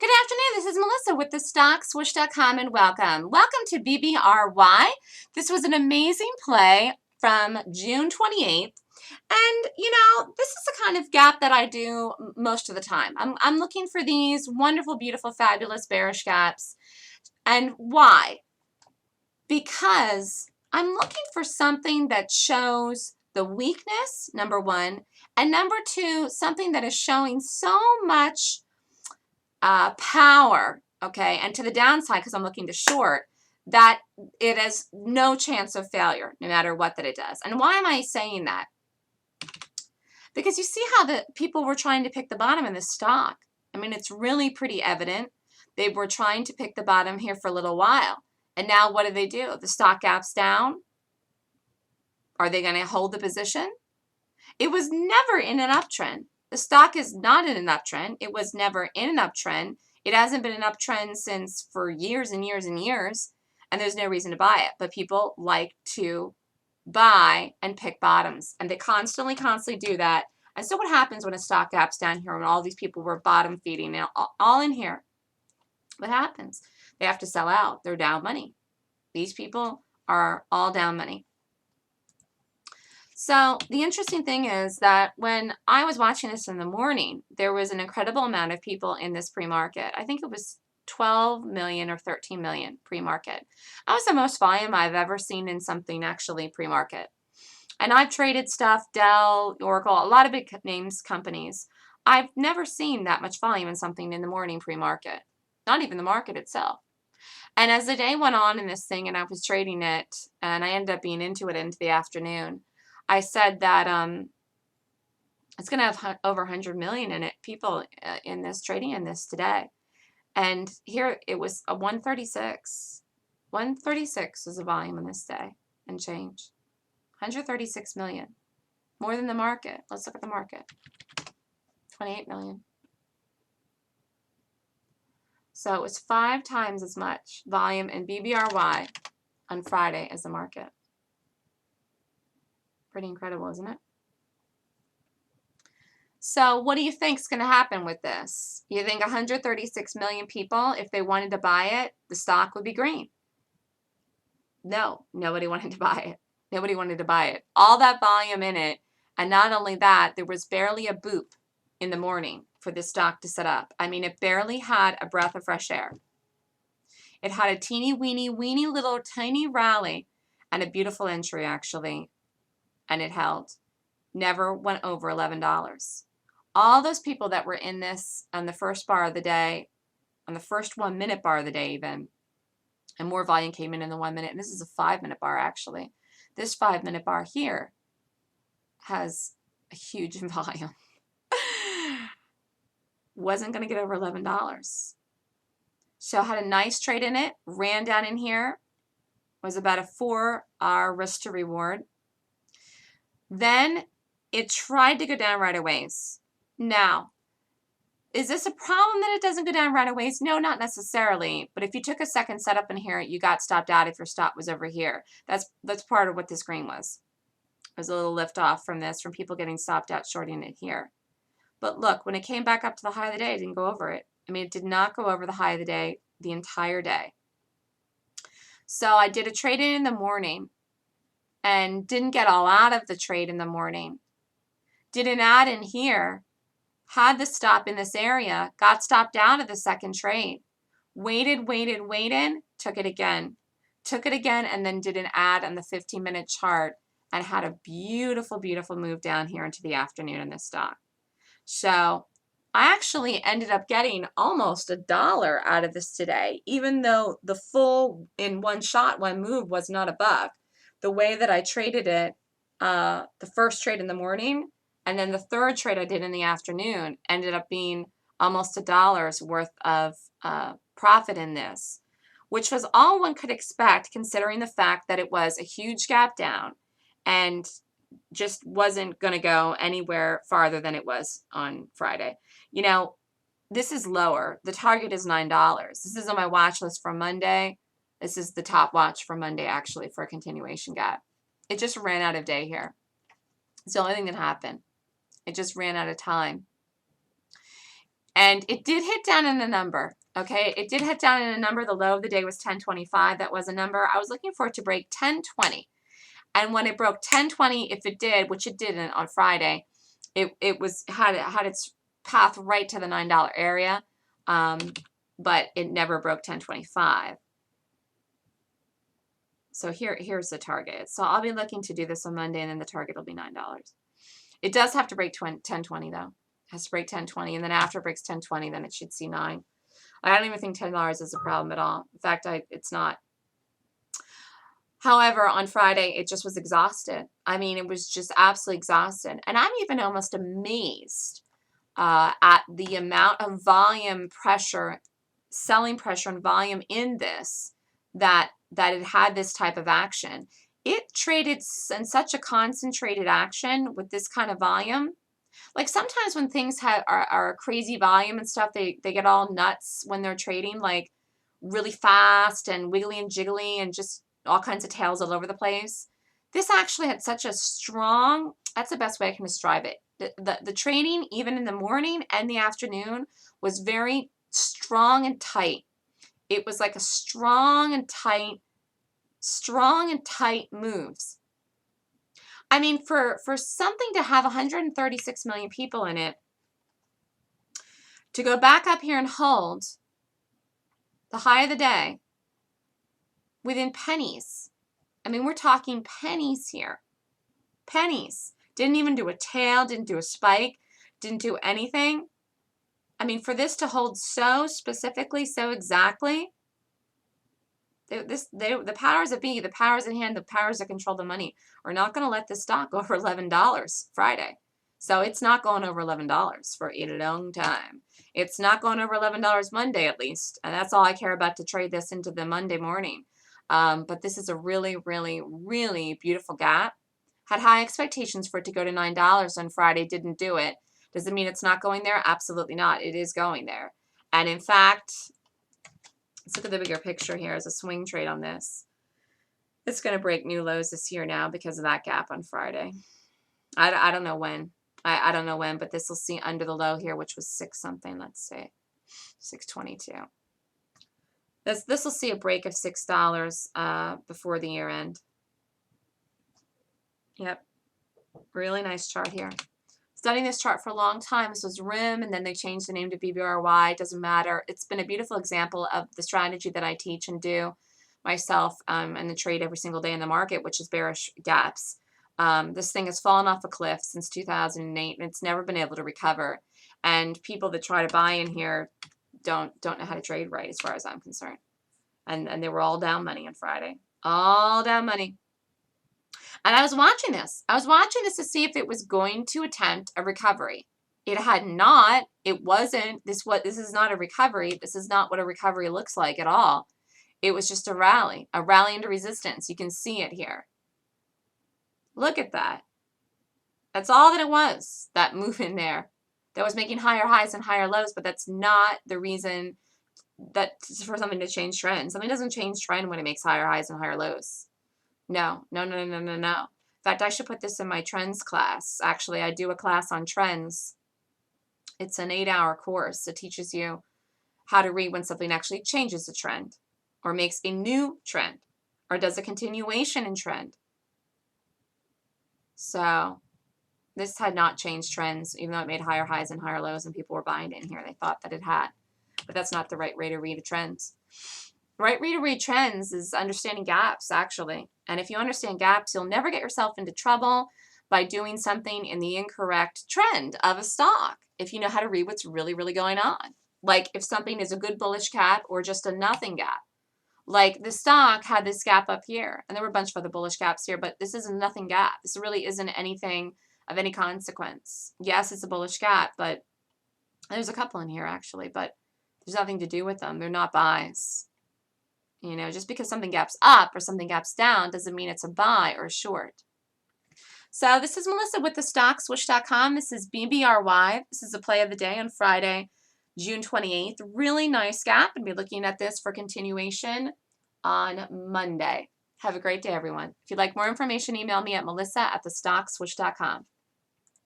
Good afternoon. This is Melissa with thestockswoosh.com and welcome. Welcome to BBRY. This was an amazing play from June 28th. And, this is the kind of gap that I do most of the time. I'm looking for these wonderful, beautiful, fabulous bearish gaps. And why? Because I'm looking for something that shows the weakness, number one, and number two, something that is showing so much power, okay, and to the downside, because I'm looking to short, that it has no chance of failure, no matter what that it does. And why am I saying that? Because you see how the people were trying to pick the bottom in this stock. I mean, it's really pretty evident. They were trying to pick the bottom here for a little while. And now what do? The stock gap's down. Are they going to hold the position? It was never in an uptrend. The stock is not in an uptrend. It was never in an uptrend. It hasn't been an uptrend since for years and years and years, and there's no reason to buy it. But people like to buy and pick bottoms, and they constantly do that. And so what happens when a stock gaps down here, when all these people were bottom feeding now, all in here? What happens? They have to sell out. They're down money. These people are all down money. So the interesting thing is that when I was watching this in the morning, there was an incredible amount of people in this pre-market. I think it was 12 million or 13 million pre-market. That was the most volume I've ever seen in something actually pre-market. And I've traded stuff, Dell, Oracle, a lot of big names, companies. I've never seen that much volume in something in the morning pre-market, not even the market itself. And as the day went on in this thing and I was trading it, and I ended up being into it into the afternoon, I said that it's going to have over 100 million in it, people in this, trading in this today. And here it was a 136. 136 is the volume in this day and change. 136 million. More than the market. Let's look at the market. 28 million. So it was 5 times as much volume in BBRY on Friday as the market. Pretty incredible, isn't it? So what do you think is going to happen with this? You think 136 million people, if they wanted to buy it, the stock would be green? No, nobody wanted to buy it. Nobody wanted to buy it. All that volume in it, and not only that, there was barely a boop in the morning for this stock to set up. I mean, it barely had a breath of fresh air. It had a teeny weeny little tiny rally and a beautiful entry actually, and it held. Never went over $11. All those people that were in this on the first bar of the day, on the first 1 minute bar of the day even, and more volume came in the 1 minute, and this is a 5 minute bar actually. This 5 minute bar here has a huge volume. Wasn't going to get over $11. So had a nice trade in it, ran down in here, was about a 4-hour risk to reward. Then it tried to go down right away. Now, is this a problem that it doesn't go down right away? No, not necessarily. But if you took a second setup in here, you got stopped out if your stop was over here. That's part of what this green was. It was a little lift off from this, from people getting stopped out shorting it here. But look, when it came back up to the high of the day, it didn't go over it. I mean, it did not go over the high of the day the entire day. So I did a trade in the morning and didn't get all out of the trade in the morning. Did an add in here, had the stop in this area, got stopped out of the second trade, waited, took it again, and then did an add on the 15-minute chart and had a beautiful, beautiful move down here into the afternoon in this stock. So I actually ended up getting almost $1 out of this today, even though the full in one shot, one move was not a buck. The way that I traded it, the first trade in the morning, and then the third trade I did in the afternoon ended up being almost $1 worth of profit in this, which was all one could expect considering the fact that it was a huge gap down and just wasn't going to go anywhere farther than it was on Friday. You know, this is lower. The target is $9. This is on my watch list for Monday. This is the top watch for Monday actually for a continuation gap. It just ran out of day here. It's the only thing that happened. It just ran out of time. And it did hit down in a number. Okay, it did hit down in a number. The low of the day was 1025. That was a number. I was looking for it to break 1020. And when it broke 1020, if it did, which it didn't on Friday, it had its path right to the $9 area, but it never broke 1025. So here's the target. So I'll be looking to do this on Monday, and then the target will be $9. It does have to break 1020 though. It has to break 1020, and then after it breaks 1020, then it should see 9. I don't even think $10 is a problem at all. In fact, it's not. However, on Friday, it just was exhausted. I mean, it was just absolutely exhausted. And I'm even almost amazed at the amount of volume pressure, selling pressure and volume in this, that it had this type of action. It traded in such a concentrated action with this kind of volume. Like sometimes when things are crazy volume and stuff, they get all nuts when they're trading, like really fast and wiggly and jiggly and just all kinds of tails all over the place. This actually had such a strong, that's the best way I can describe it. The trading, even in the morning and the afternoon, was very strong and tight. It was like a strong and tight moves. I mean, for something to have 136 million people in it, to go back up here and hold the high of the day within pennies. I mean, we're talking pennies here. Pennies. Didn't even do a tail, didn't do a spike, didn't do anything. I mean, for this to hold so specifically, so exactly, the powers that be, the powers at hand, the powers that control the money are not going to let this stock go over $11 Friday. So it's not going over $11 for a long time. It's not going over $11 Monday at least. And that's all I care about, to trade this into the Monday morning. But this is a really, really, really beautiful gap. Had high expectations for it to go to $9 on Friday, didn't do it. Does it mean it's not going there? Absolutely not. It is going there. And in fact, let's look at the bigger picture here as a swing trade on this. It's going to break new lows this year now because of that gap on Friday. I don't know when. I don't know when, but this will see under the low here, which was 6 something. Let's see, 622. This will see a break of $6 before the year end. Yep, really nice chart here. Studying this chart for a long time. This was RIM, and then they changed the name to Bbry. It doesn't matter. It's been a beautiful example of the strategy that I teach and do myself and the trade every single day in the market, which is bearish gaps. This thing has fallen off a cliff since 2008, and it's never been able to recover. And people that try to buy in here don't know how to trade right, as far as I'm concerned. And they were all down money on Friday. All down money. And I was watching this. I was watching this to see if it was going to attempt a recovery. It had not. It wasn't. This is not a recovery. This is not what a recovery looks like at all. It was just a rally into resistance. You can see it here. Look at that. That's all that it was, that move in there. That was making higher highs and higher lows, but that's not the reason that for something to change trend. Something doesn't change trend when it makes higher highs and higher lows. No. In fact, I should put this in my trends class. Actually, I do a class on trends. It's an 8-hour course. It teaches you how to read when something actually changes a trend or makes a new trend or does a continuation in trend. So this had not changed trends, even though it made higher highs and higher lows and people were buying it in here. They thought that it had. But that's not the right way to read trends. The right way to read trends is understanding gaps, actually. And if you understand gaps, you'll never get yourself into trouble by doing something in the incorrect trend of a stock, if you know how to read what's really, really going on. Like if something is a good bullish gap or just a nothing gap. Like the stock had this gap up here, and there were a bunch of other bullish gaps here, but this is a nothing gap. This really isn't anything of any consequence. Yes, it's a bullish gap, but there's a couple in here actually, but there's nothing to do with them. They're not buys. You know, just because something gaps up or something gaps down doesn't mean it's a buy or a short. So this is Melissa with thestockswoosh.com. This is BBRY. This is the play of the day on Friday, June 28th. Really nice gap, and be looking at this for continuation on Monday. Have a great day, everyone. If you'd like more information, email me at melissa@thestockswoosh.com.